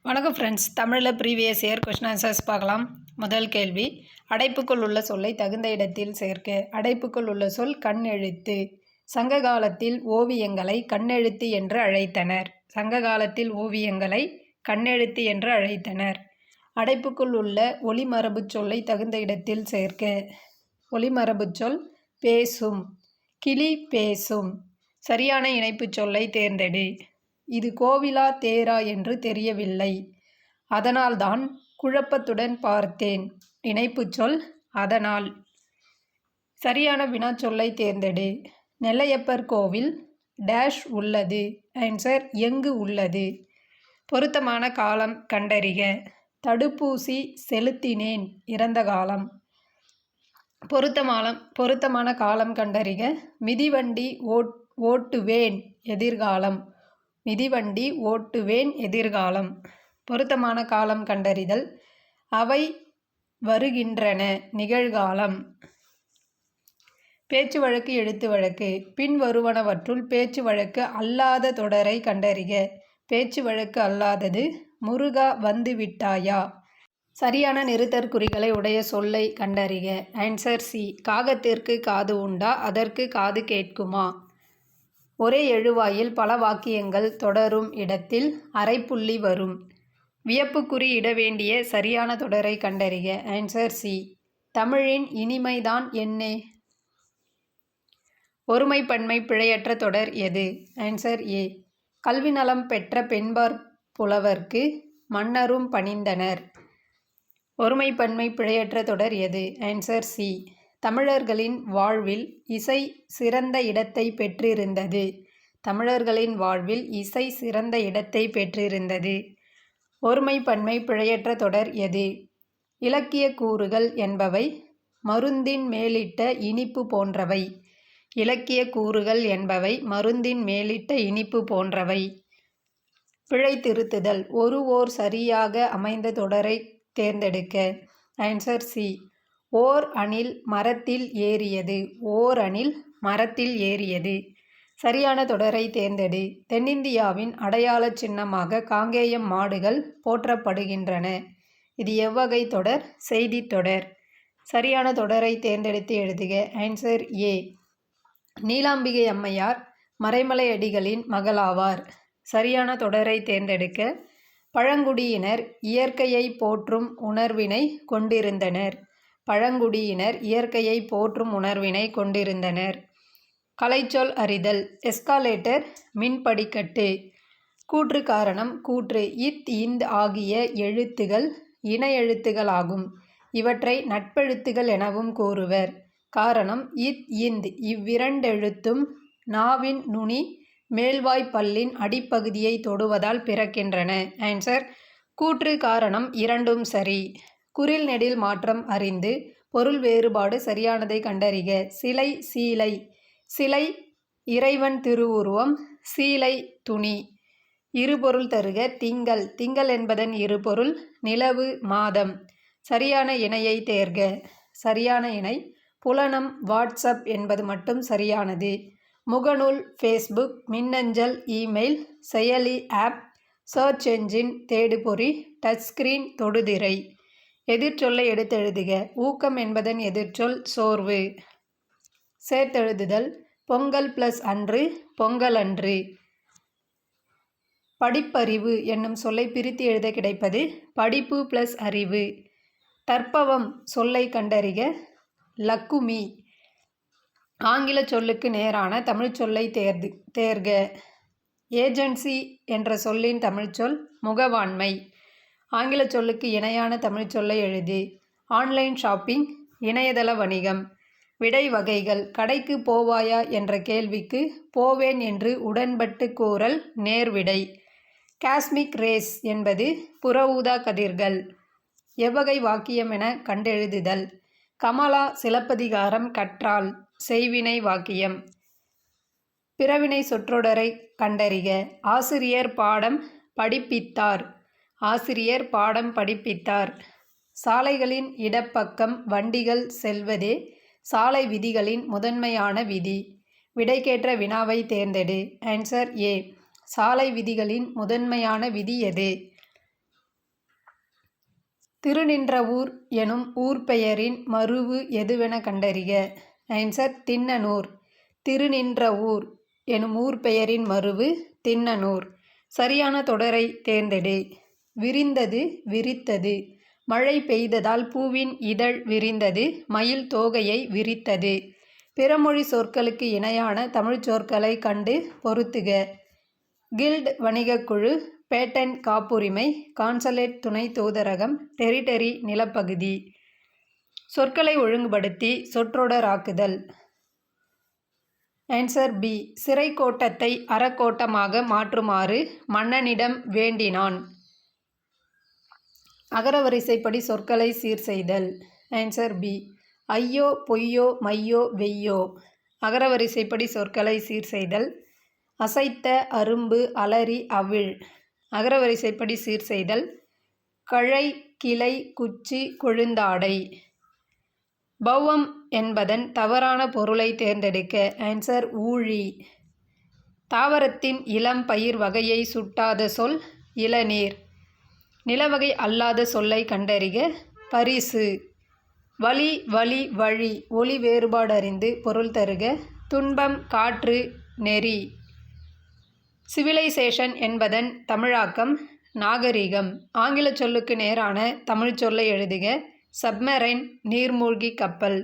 வணக்கம் ஃப்ரெண்ட்ஸ். தமிழில் previous year question answers பார்க்கலாம். முதல் கேள்வி, அடைப்புக்குள் உள்ள சொல்லை தகுந்த இடத்தில் சேர்க்க. அடைப்புக்குள் உள்ள சொல் கண்ணெழுத்து. சங்க காலத்தில் ஓவியங்களை கண்ணெழுத்து என்று அழைத்தனர். சங்க காலத்தில் ஓவியங்களை கண்ணெழுத்து என்று அழைத்தனர். அடைப்புக்குள் உள்ள ஒலிமரபுச் சொல்லை தகுந்த இடத்தில் சேர்க்க. ஒலிமரபுச் சொல் பேசும். கிளி பேசும். சரியான இணைப்புச் சொல்லை தேர்ந்தெடு. இது கோவிலா தேரா என்று தெரியவில்லை, அதனால்தான் குழப்பத்துடன் பார்த்தேன். இணைப்புச் சொல் அதனால். சரியான வினாச்சொல்லை தேர்ந்தெடு. நெல்லையப்பர் கோவில் டேஷ் உள்ளது. ஆன்சர் எங்கு உள்ளது. பொருத்தமான காலம் கண்டறிக. தடுப்பூசி செலுத்தினேன் இறந்த காலம். பொருத்தமான காலம் கண்டறிக. மிதிவண்டி ஓட்டுவேன் எதிர்காலம். மிதிவண்டி ஓட்டுவேன் எதிர்காலம். பொருத்தமான காலம் கண்டறிதல். அவை வருகின்றன நிகழ்காலம். பேச்சு வழக்கு எழுத்து வழக்கு. பின் வருவனவற்றுள் பேச்சு வழக்கு அல்லாத தொடரை கண்டறிக. பேச்சு வழக்கு அல்லாதது முருகா வந்து விட்டாயா. சரியான நிறுத்தற்குறிகளை உடைய சொல்லை கண்டறிக. Answer C. காகத்திற்கு காது உண்டா, அதற்கு காது கேட்குமா. ஒரே எழுவாயில் பல வாக்கியங்கள் தொடரும் இடத்தில் அரைப்புள்ளி வரும். வியப்புக்குறி இட வேண்டிய சரியான தொடரை கண்டறிக. Answer C. தமிழின் இனிமைதான் என்னே. ஒருமைப்பன்மை பிழையற்ற தொடர் எது. Answer A. கல்வி நலம் பெற்ற பெண்பார் புலவர்க்கு மன்னரும் பணிந்தனர். ஒருமைப்பன்மை பிழையற்ற தொடர் எது. Answer C. தமிழர்களின் வாழ்வில் இசை சிறந்த இடத்தை பெற்றிருந்தது. தமிழர்களின் வாழ்வில் இசை சிறந்த இடத்தை பெற்றிருந்தது. ஒருமைப்பன்மை பிழையற்ற தொடர் எது. இலக்கிய கூறுகள் என்பவை மருந்தின் மேலிட்ட இனிப்பு போன்றவை. இலக்கிய கூறுகள் என்பவை மருந்தின் மேலிட்ட இனிப்பு போன்றவை. பிழை திருத்துதல். ஓர் சரியாக அமைந்த தொடரை தேர்ந்தெடுக்க. Answer C. ஓர் அணில் மரத்தில் ஏறியது. ஓர் அணில் மரத்தில் ஏறியது. சரியான தொடரை தேர்ந்தெடு. தென்னிந்தியாவின் அடையாள சின்னமாக காங்கேயம் மாடுகள் போற்றப்படுகின்றன. இது எவ்வகை தொடர். செய்தி தொடர். சரியான தொடரை தேர்ந்தெடுத்து எழுதுக. Answer A. நீலாம்பிகை அம்மையார் மறைமலையடிகளின் மகளாவார். சரியான தொடரை தேர்ந்தெடுக்க. பழங்குடியினர் இயற்கையை போற்றும் உணர்வினை கொண்டிருந்தனர். பழங்குடியினர் இயற்கையை போற்றும் உணர்வினை கொண்டிருந்தனர். கலைச்சொல் அறிதல். எஸ்காலேட்டர் மின்படிக்கட்டு. கூற்று காரணம் கூற்று. இத் இந்த் ஆகிய எழுத்துகள் இன எழுத்துகளாகும். இவற்றை நட்பெழுத்துகள் எனவும் கூறுவர். காரணம் இத் இந்த் இவ்விரண்டெழுத்தும் நாவின் நுனி மேல்வாய்ப்பல்லின் அடிப்பகுதியை தொடுவதால் பிறக்கின்றன. ஆன்சர் கூற்று காரணம் இரண்டும் சரி. குறில் நெடில் மாற்றம் அறிந்து பொருள் வேறுபாடு சரியானதை கண்டறிக. சிலை சீலை. சிலை இறைவன் திருவுருவம். சீலை துணி. இருபொருள் தருக. திங்கள். திங்கள் என்பதன் இருபொருள் நிலவு மாதம். சரியான இணையை தேர்க. சரியான இணை புலனம் வாட்ஸ்அப் என்பது மட்டும் சரியானது. முகநூல் ஃபேஸ்புக் மின்னஞ்சல் இமெயில் செயலி ஆப் சர்ச் என்ஜின் தேடுபொறி டச் ஸ்கிரீன் தொடுதிரை. எதிர்ச்சொல்லை எடுத்தெழுதுக. ஊக்கம் என்பதன் எதிர்ச்சொல் சோர்வு. சேர்த்தெழுதுதல். பொங்கல் ப்ளஸ் அன்று பொங்கல் அன்று. படிப்பறிவு என்னும் சொல்லை பிரித்து எழுத கிடைப்பது படிப்பு ப்ளஸ் அறிவு. தற்பவம் சொல்லை கண்டறிக. லக்குமி. ஆங்கில சொல்லுக்கு நேரான தமிழ்ச் சொல்லை தேர்க. ஏஜென்சி என்ற சொல்லின் தமிழ்ச்சொல் முகவாண்மை. ஆங்கில சொல்லுக்கு இணையான தமிழ்ச் சொல்லை எழுது. ஆன்லைன் ஷாப்பிங் இணையதள வணிகம். விடை வகைகள். கடைக்கு போவாயா என்ற கேள்விக்கு போவேன் என்று உடன்பட்டு கூறல் நேர்விடை. காஸ்மிக் ரேஸ் என்பது புற ஊதா கதிர்கள். எவ்வகை வாக்கியம் என கண்டெழுதுதல். கமலா சிலப்பதிகாரம் கற்றால். செய்வினை வாக்கியம். பிறவினை சொற்றொடரை கண்டறிக. ஆசிரியர் பாடம் படிப்பித்தார். ஆசிரியர் பாடம் படிப்பித்தார். சாலைகளின் இடப்பக்கம் வண்டிகள் செல்வதே சாலை விதிகளின் முதன்மையான விதி. விடைக்கேற்ற வினாவை தேர்ந்தெடு. Answer A. சாலை விதிகளின் முதன்மையான விதி எது. திருநின்றவூர் எனும் ஊர் பெயரின் மருவு எதுவென கண்டறிக. ஆன்சர் திண்ணனூர். திருநின்றவூர் எனும் ஊர் பெயரின் மருவு திண்ணனூர். சரியான தொடரை தேர்ந்தெடு. விரிந்தது விரித்தது. மழை பெய்ததால் பூவின் இதழ் விரிந்தது. மயில் தோகையை விரித்தது. பிறமொழி சொற்களுக்கு இணையான தமிழ்ச் சொற்களை கண்டு பொருத்துக. கில்ட் வணிகக்குழு, பேட்டன்ட் காப்புரிமை, கான்சலேட் துணை தூதரகம், டெரிட்டரி நிலப்பகுதி. சொற்களை ஒழுங்குபடுத்தி சொற்றொடராக்குதல். Answer B. சிறை கோட்டத்தை அறக்கோட்டமாக மாற்றுமாறு மன்னனிடம் வேண்டினான். அகரவரிசைப்படி சொற்களை சீர் செய்தல். Answer B. ஐயோ பொய்யோ மையோ வெய்யோ. அகரவரிசைப்படி சொற்களை சீர் செய்தல். அசைத்த அரும்பு அலரி அவிழ். அகரவரிசைப்படி சீர் செய்தல். கழை கிளை குச்சி கொழுந்தாடை. பௌவம் என்பதன் தவறான பொருளை தேர்ந்தெடுக்க. ஆன்சர் ஊழி. தாவரத்தின் இளம் பயிர் வகையை சுட்டாத சொல் இளநீர். நிலவகை அல்லாத சொல்லை கண்டறிக. பரிசு. வழி வழி வழி. ஒலி வேறுபாடறிந்து பொருள் தருக. துன்பம் காற்று நெறி. சிவிலைசேஷன் என்பதன் தமிழாக்கம் நாகரிகம். ஆங்கில சொல்லுக்கு நேரான தமிழ் சொல்லை எழுதுக. சப்மரைன் நீர்மூழ்கி கப்பல்.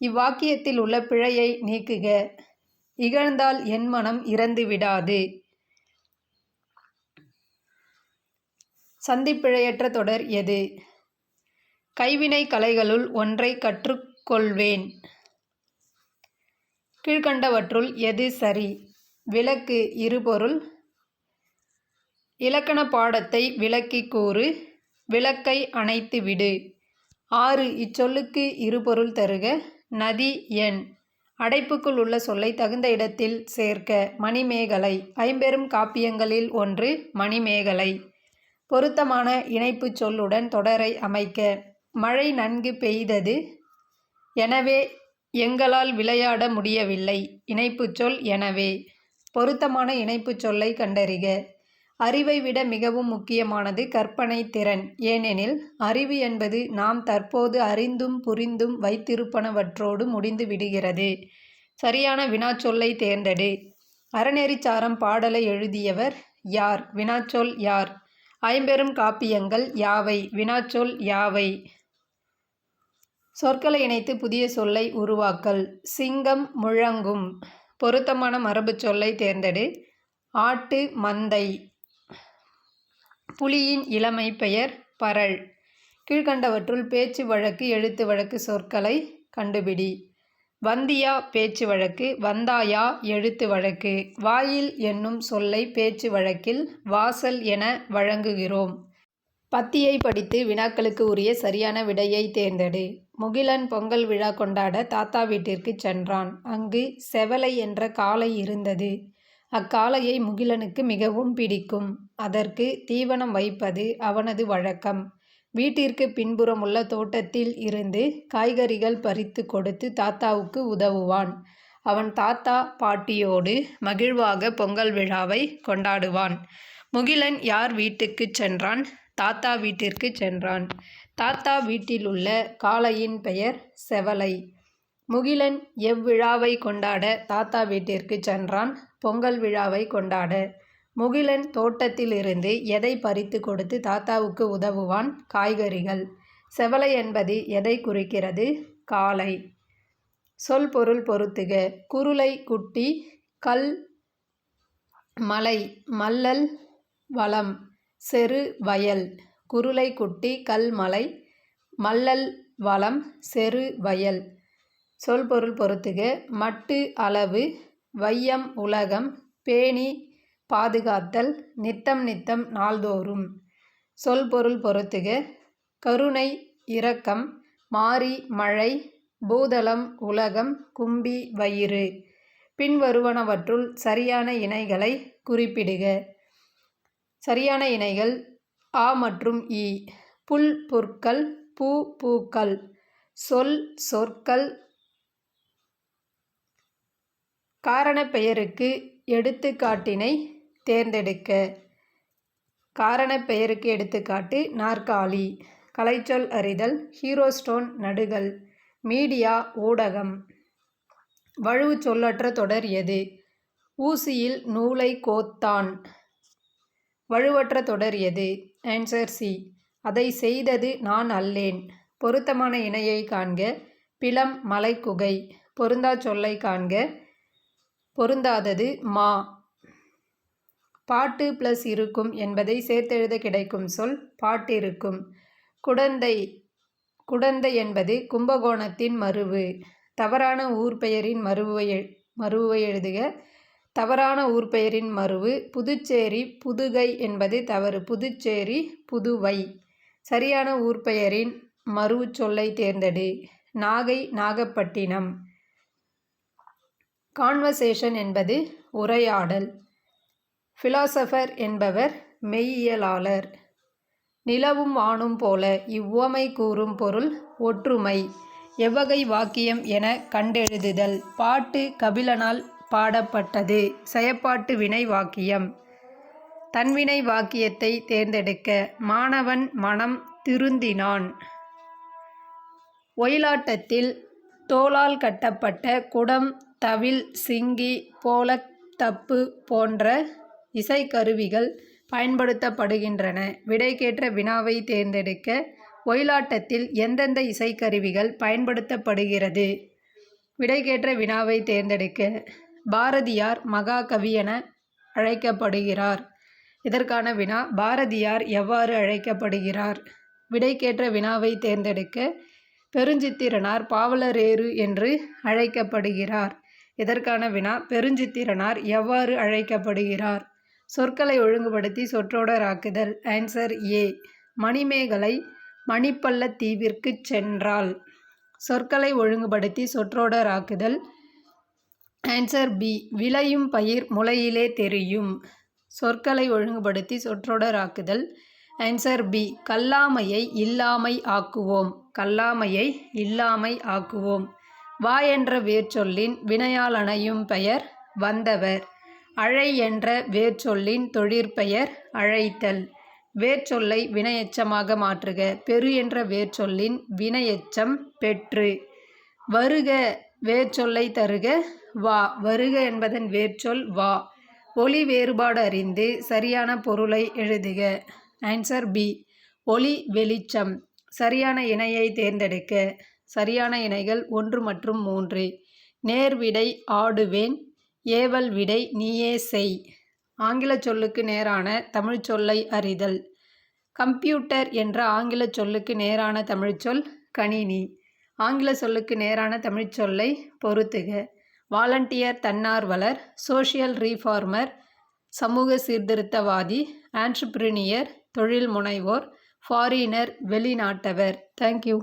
இவ்வாக்கியத்தில் உள்ள பிழையை நீக்குக. இகழ்ந்தால் என் மனம் இறந்து விடாது. சந்திப்பிழையற்ற தொடர் எது? கைவினை கலைகளுள் ஒன்றை கற்றுக்கொள்வேன். கீழ்கண்டவற்றுள் எது சரி? விளக்கு இருபொருள். இலக்கண பாடத்தை விளக்கி கூறு. விளக்கை அணைத்து விடு. 6 இச்சொல்லுக்கு இருபொருள் தருக. நதி எண். அடைப்புக்குள் உள்ள சொல்லை தகுந்த இடத்தில் சேர்க்க. மணிமேகலை. ஐம்பெரும் காப்பியங்களில் ஒன்று மணிமேகலை. பொருத்தமான இணைப்புச் சொல்லுடன் தொடரை அமைக்க. மழை நன்கு பெய்தது. எனவே எங்களால் விளையாட முடியவில்லை. இணைப்புச் சொல் எனவே. பொருத்தமான இணைப்புச் சொல்லை கண்டறிக. அறிவை விட மிகவும் முக்கியமானது கற்பனை திறன். ஏனெனில் அறிவு என்பது நாம் தற்போது அறிந்தும் புரிந்தும் வைத்திருப்பனவற்றோடு முடிந்து விடுகிறது. சரியான வினாச்சொல்லை தேர்ந்தெடு. அறநெறிச்சாரம் பாடலை எழுதியவர் யார்? வினாச்சொல் யார்? ஐம்பெரும் காப்பியங்கள் யாவை? வினாச்சொல் யாவை? சொற்களை இணைத்து புதிய சொல்லை உருவாக்கல். சிங்கம் முழங்கும். பொருத்தமான மரபுச் சொல்லை தேர்ந்தெடு. ஆட்டு மந்தை. புலியின் இளமை பெயர் பரல். கீழ்கண்டவற்றுள் பேச்சு வழக்கு எழுத்து வழக்கு சொற்களை கண்டுபிடி. வந்தியா பேச்சு வழக்கு. வந்தாயா எழுத்து வழக்கு. வாயில் என்னும் சொல்லை பேச்சு வழக்கில் வாசல் என வழங்குகிறோம். பத்தியை படித்து வினாக்களுக்கு உரிய சரியான விடையை தேர்ந்தெடு. முகிலன் பொங்கல் விழா கொண்டாட தாத்தா வீட்டிற்கு சென்றான். அங்கு செவலை என்ற காளை இருந்தது. அக்காளையை முகிலனுக்கு மிகவும் பிடிக்கும். அதற்கு தீவனம் வைப்பது அவனது வழக்கம். வீட்டிற்கு பின்புறமுள்ள தோட்டத்தில் இருந்து காய்கறிகள் பறித்து கொடுத்து தாத்தாவுக்கு உதவுவான். அவன் தாத்தா பாட்டியோடு மகிழ்வாக பொங்கல் விழாவை கொண்டாடுவான். முகிலன் யார் வீட்டுக்கு சென்றான்? தாத்தா வீட்டிற்கு சென்றான். தாத்தா வீட்டிலுள்ள காளையின் பெயர் செவலை. முகிலன் எவ்விழாவை கொண்டாட தாத்தா வீட்டிற்கு சென்றான்? பொங்கல் விழாவை கொண்டாட. முகிலன் தோட்டத்திலிருந்து எதை பறித்து கொடுத்து தாத்தாவுக்கு உதவுவான்? காய்கறிகள். செவலை என்பது எதை குறிக்கிறது? காளை. சொல் பொருள் பொருத்துக. குருளை குட்டி. கல் மலை. மல்லல் வளம். செரு வயல். குருளை குட்டி கல் மலை மல்லல் வளம் செரு வயல். சொல் பொருள் பொருத்துக. மட்டு அளவு. வையம் உலகம். பேணி பாதுகாத்தல். நித்தம் நித்தம் நாள்தோறும். சொல் பொருள் பொருத்துக. கருணை இரக்கம். மாரி மழை. பூதளம் உலகம். கும்பி வயிறு. பின்வருவனவற்றுள் சரியான இணைகளை குறிப்பிடுக. சரியான இணைகள் ஆ மற்றும் இ. புல் புற்கள். பூ பூக்கள். சொல் சொற்கள். காரணப் பெயருக்கு எடுத்துக்காட்டினை தேர்ந்தெடுக்க. காரணப் பெயருக்கு எடுத்துக்காட்டு நாற்காலி. கலைச்சொல் அறிதல். ஹீரோஸ்டோன் நடுகள். மீடியா ஊடகம். வழுவு சொல்லற்ற தொடர் எது? ஊசியில் நூலை கோத்தான். வழுவற்ற தொடர் எது? Answer C. அதை செய்தது நான் அல்லேன். பொருத்தமான இணையை காண்க. பிலம் மலைக்குகை. பொருந்தா சொல்லை காண்க. பொருந்தாதது மா. பாட்டு ப்ளஸ் இருக்கும் என்பதை சேர்த்தெழுத கிடைக்கும் சொல் பாட்டிருக்கும். குடந்தை. குடந்தை என்பது கும்பகோணத்தின் மருவு. தவறான ஊர் பெயரின் மருவை எழுதுக. தவறான ஊர் பெயரின் மருவு புதுச்சேரி. புதுகை என்பது தவறு. புதுச்சேரி புதுவை. சரியான ஊர் பெயரின் மருவு சொல்லை தேர்ந்தெடு. நாகை நாகப்பட்டினம். கான்வர்சேஷன் என்பது உரையாடல். ஃபிலாசபர் என்பவர் மெய்யியலாளர். நிலவும் வானும் போல. இவ்வுவமை கூறும் பொருள் ஒற்றுமை. எவ்வகை வாக்கியம் என கண்டெழுதுதல். பாட்டு கபிலனால் பாடப்பட்டது. செயப்பாட்டு வினை வாக்கியம். தன்வினை வாக்கியத்தை தேர்ந்தெடுக்க. மாணவன் மனம் திருந்தினான். ஒயிலாட்டத்தில் தோலால் கட்டப்பட்ட குடம், தவில், சிங்கி, போலக், தப்பு போன்ற இசைக்கருவிகள் பயன்படுத்தப்படுகின்றன. விடைக்கேற்ற வினாவை தேர்ந்தெடுக்க. ஒயிலாட்டத்தில் எந்தெந்த இசைக்கருவிகள் பயன்படுத்தப்படுகிறது? விடைக்கேற்ற வினாவை தேர்ந்தெடுக்க. பாரதியார் மகாகவி என அழைக்கப்படுகிறார். இதற்கான வினா பாரதியார் எவ்வாறு அழைக்கப்படுகிறார்? விடைக்கேற்ற வினாவை தேர்ந்தெடுக்க. பெருஞ்சித்திரனார் பாவலரேறு என்று அழைக்கப்படுகிறார். இதற்கான வினா பெருஞ்சித்திரனார் எவ்வாறு அழைக்கப்படுகிறார்? சொற்களை ஒழுங்குபடுத்தி சொற்றொடராக்குதல். Answer A. மணிமேகலை மணிப்பள்ளத் தீவிற்கு சென்றாள். சொற்களை ஒழுங்குபடுத்தி சொற்றொடராக்குதல். Answer B. விளையும் பயிர் முளையிலே தெரியும். சொற்களை ஒழுங்குபடுத்தி சொற்றொடராக்குதல். Answer B. கல்லாமையை இல்லாமை ஆக்குவோம். கல்லாமையை இல்லாமை ஆக்குவோம். வா என்ற வேர்ச்சொல்லின் வினையால் அணையும் பெயர் வந்தவர். அழை என்ற வேர்ச்சொல்லின் தொழிற்பெயர் அழைத்தல். வேர்ச்சொல்லை வினையெச்சமாக மாற்றுக. பெரு என்ற வேர்ச்சொல்லின் வினையெச்சம் பெற்று. வருக வேர்ச்சொல்லை தருக. வா. வருக என்பதன் வேர்ச்சொல் வா. ஒலி வேறுபாடு அறிந்து சரியான பொருளை எழுதுக. Answer B. ஒளி வெளிச்சம். சரியான இணையை தேர்ந்தெடுக்க. சரியான இணைகள் 1 மற்றும் 3. நேர்விடை ஆடுவேன். ஏவல் விடை நீயே செய். ஆங்கில சொல்லுக்கு நேரான தமிழ் சொல்லை அறிதல். கம்ப்யூட்டர் என்ற ஆங்கில சொல்லுக்கு நேரான தமிழ்ச்சொல் கணினி. ஆங்கில சொல்லுக்கு நேரான தமிழ்ச் சொல்லை பொருத்துக. வாலண்டியர் தன்னார்வலர். சோஷியல் ரீஃபார்மர் சமூக சீர்திருத்தவாதி. ஆன்ட்ரப்ரினியர் தொழில் முனைவோர். ஃபாரினர் வெளிநாட்டவர். தேங்க்யூ.